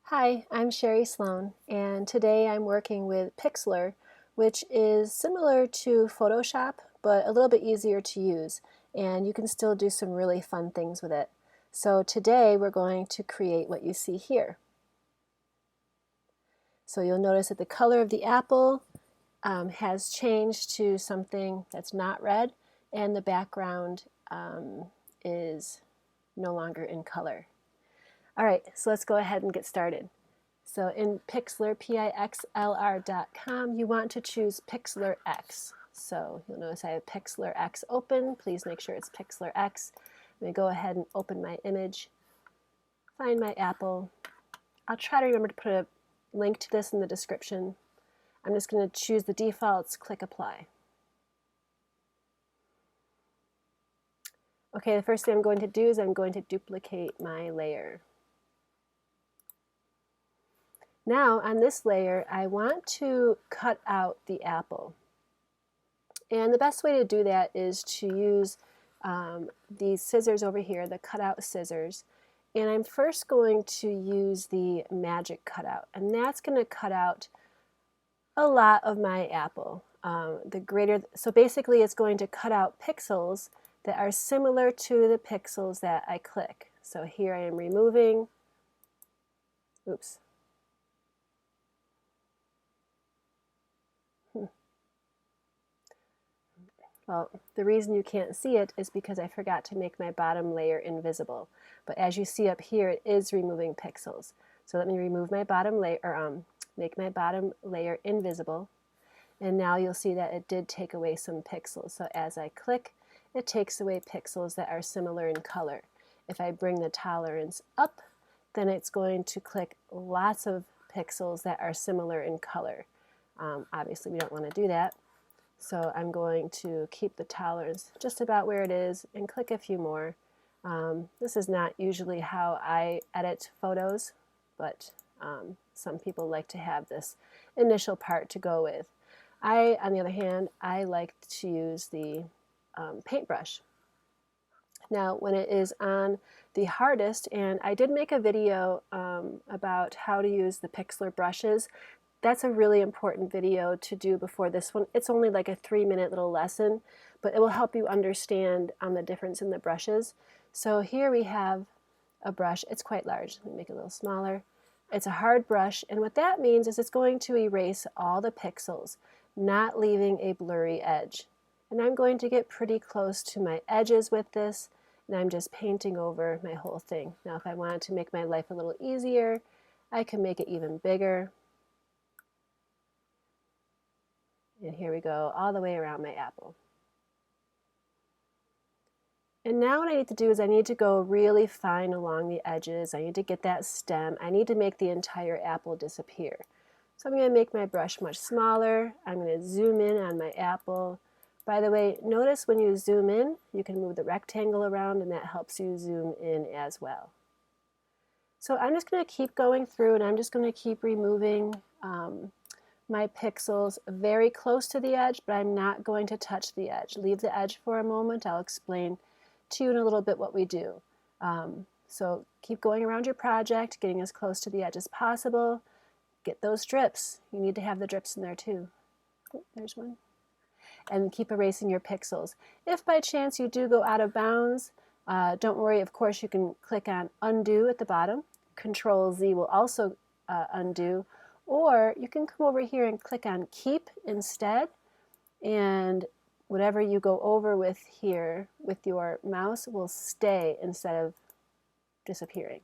Hi, I'm Sherry Sloan, and today I'm working with Pixlr, which is similar to Photoshop, but a little bit easier to use, and you can still do some really fun things with it. So today we're going to create what you see here. So you'll notice that the color of the apple has changed to something that's not red, and the background is no longer in color. All right, so let's go ahead and get started. So in Pixlr, Pixlr.com, you want to choose Pixlr X. So you'll notice I have Pixlr X open. Please make sure it's Pixlr X. I'm going to go ahead and open my image, find my apple. I'll try to remember to put a link to this in the description. I'm just going to choose the defaults, click Apply. Okay, the first thing I'm going to do is I'm going to duplicate my layer. Now on this layer, I want to cut out the apple. And the best way to do that is to use these scissors over here, the cutout scissors. And I'm first going to use the magic cutout, and that's going to cut out a lot of my apple. So basically it's going to cut out pixels that are similar to the pixels that I click. So here I am removing, oops. Well, the reason you can't see it is because I forgot to make my bottom layer invisible. But as you see up here, it is removing pixels. So let me remove my bottom layer, or make my bottom layer invisible. And now you'll see that it did take away some pixels. So as I click, it takes away pixels that are similar in color. If I bring the tolerance up, then it's going to click lots of pixels that are similar in color. Obviously, we don't want to do that. So I'm going to keep the tolerance just about where it is and click a few more. This is not usually how I edit photos, but some people like to have this initial part to go with. On the other hand, I like to use the paintbrush. Now, when it is on the hardest, and I did make a video about how to use the Pixlr brushes. That's a really important video to do before this one. It's only like a 3-minute little lesson, but it will help you understand the difference in the brushes. So here we have a brush. It's quite large. Let me make it a little smaller. It's a hard brush, and what that means is it's going to erase all the pixels, not leaving a blurry edge. And I'm going to get pretty close to my edges with this, and I'm just painting over my whole thing. Now if I wanted to make my life a little easier, I can make it even bigger. And here we go, all the way around my apple. And now what I need to do is I need to go really fine along the edges. I need to get that stem. I need to make the entire apple disappear. So I'm going to make my brush much smaller. I'm going to zoom in on my apple. By the way, notice when you zoom in, you can move the rectangle around, and that helps you zoom in as well. So I'm just going to keep going through, and I'm just going to keep removing my pixels very close to the edge, but I'm not going to touch the edge. Leave the edge for a moment. I'll explain to you in a little bit what we do. So keep going around your project, getting as close to the edge as possible. Get those drips. You need to have the drips in there too. Oh, there's one. And keep erasing your pixels. If by chance you do go out of bounds, don't worry. Of course, you can click on Undo at the bottom. Control Z will also undo. Or you can come over here and click on Keep instead, and whatever you go over with here with your mouse will stay instead of disappearing.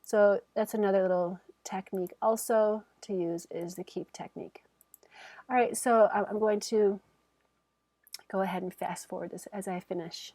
So that's another little technique also to use, is the Keep technique. All right, so I'm going to go ahead and fast forward this as I finish.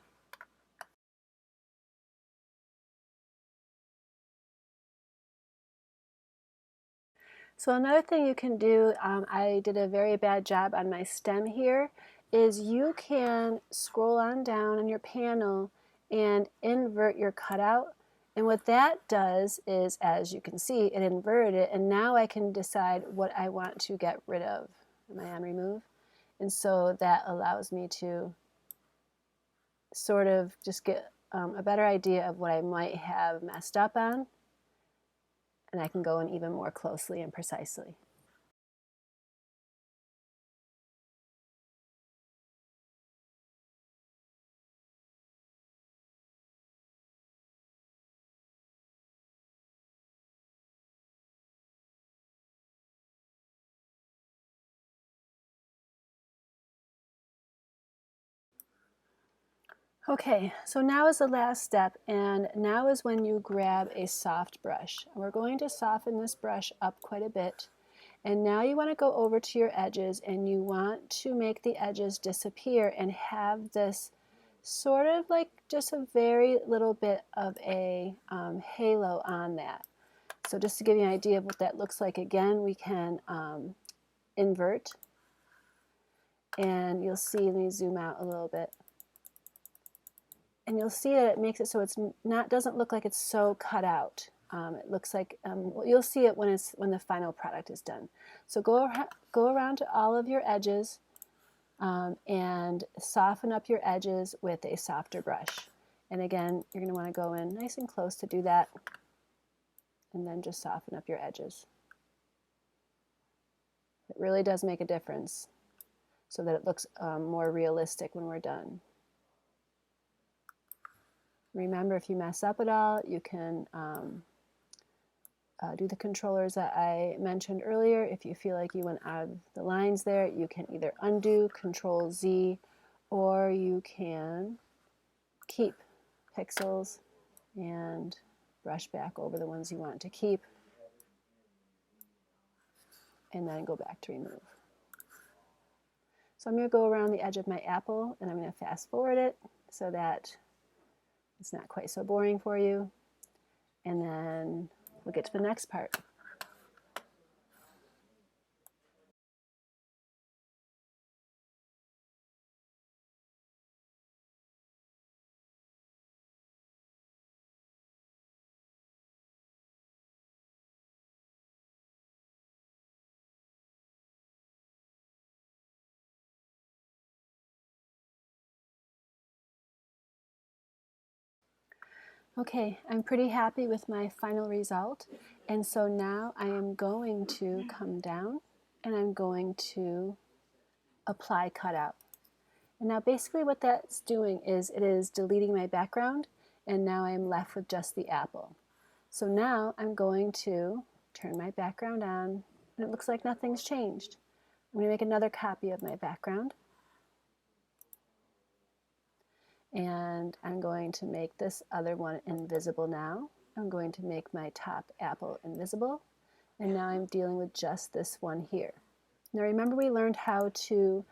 So another thing you can do, I did a very bad job on my stem here, is you can scroll on down on your panel and invert your cutout. And what that does is, as you can see, it inverted it, and now I can decide what I want to get rid of. Am I on remove? And so that allows me to sort of just get a better idea of what I might have messed up on. and I can go in even more closely and precisely. Okay, so now is the last step, and now is when you grab a soft brush. We're going to soften this brush up quite a bit, and now you want to go over to your edges and you want to make the edges disappear and have this sort of like just a very little bit of a halo on that. So just to give you an idea of what that looks like, again, we can invert, and you'll see, let me zoom out a little bit. And you'll see that it makes it so it's not, doesn't look like it's so cut out. It looks like, you'll see it when the final product is done. So go around to all of your edges and soften up your edges with a softer brush. And again, you're going to want to go in nice and close to do that, and then just soften up your edges. It really does make a difference so that it looks more realistic when we're done. Remember, if you mess up at all, you can do the controllers that I mentioned earlier. If you feel like you went out of the lines there, you can either undo, Control Z, or you can keep pixels and brush back over the ones you want to keep, and then go back to remove. So I'm going to go around the edge of my apple, and I'm going to fast forward it so that it's not quite so boring for you, and then we'll get to the next part. Okay, I'm pretty happy with my final result, and so now I am going to come down and I'm going to apply Cutout. And now basically what that's doing is it is deleting my background, and now I am left with just the apple. So now I'm going to turn my background on, and it looks like nothing's changed. I'm going to make another copy of my background, and I'm going to make this other one invisible now. I'm going to make my top apple invisible, and now I'm dealing with just this one here. Now remember, we learned how to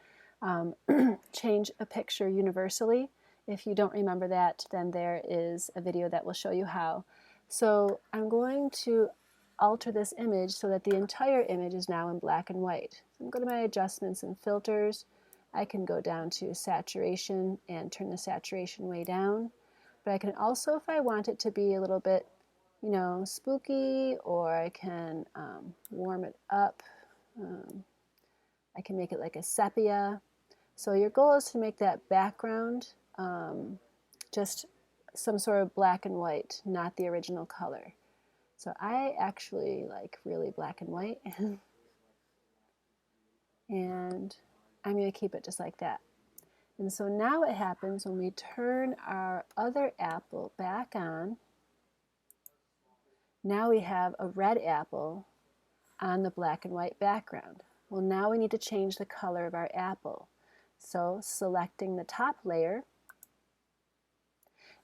change a picture universally. If you don't remember that, then there is a video that will show you how. So I'm going to alter this image so that the entire image is now in black and white. So I'm going to go to my adjustments and filters. I can go down to saturation and turn the saturation way down. But I can also, if I want it to be a little bit, you know, spooky, or I can warm it up. I can make it like a sepia. So your goal is to make that background just some sort of black and white, not the original color. So I actually like really black and white. And I'm going to keep it just like that. And so now what happens when we turn our other apple back on, now we have a red apple on the black and white background. Well, now we need to change the color of our apple. So selecting the top layer,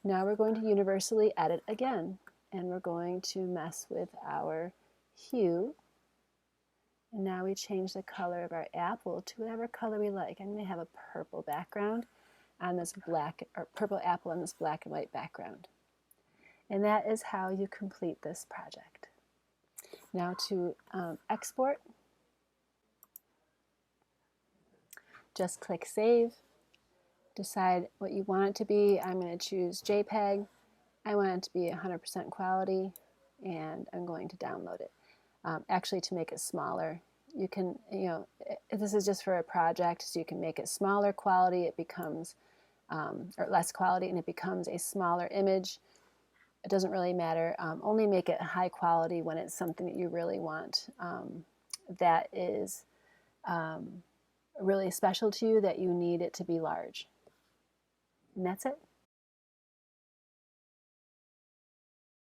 now we're going to universally edit again, and we're going to mess with our hue. And now we change the color of our apple to whatever color we like. I'm going to have a purple background on this black, or purple apple on this black and white background. And that is how you complete this project. Now to export, just click Save. Decide what you want it to be. I'm going to choose JPEG. I want it to be 100% quality, and I'm going to download it. Actually, to make it smaller, you can, this is just for a project, so you can make it smaller quality, it becomes, or less quality, and it becomes a smaller image. it doesn't really matter. Only make it high quality when it's something that you really want, that is really special to you, that you need it to be large. And that's it.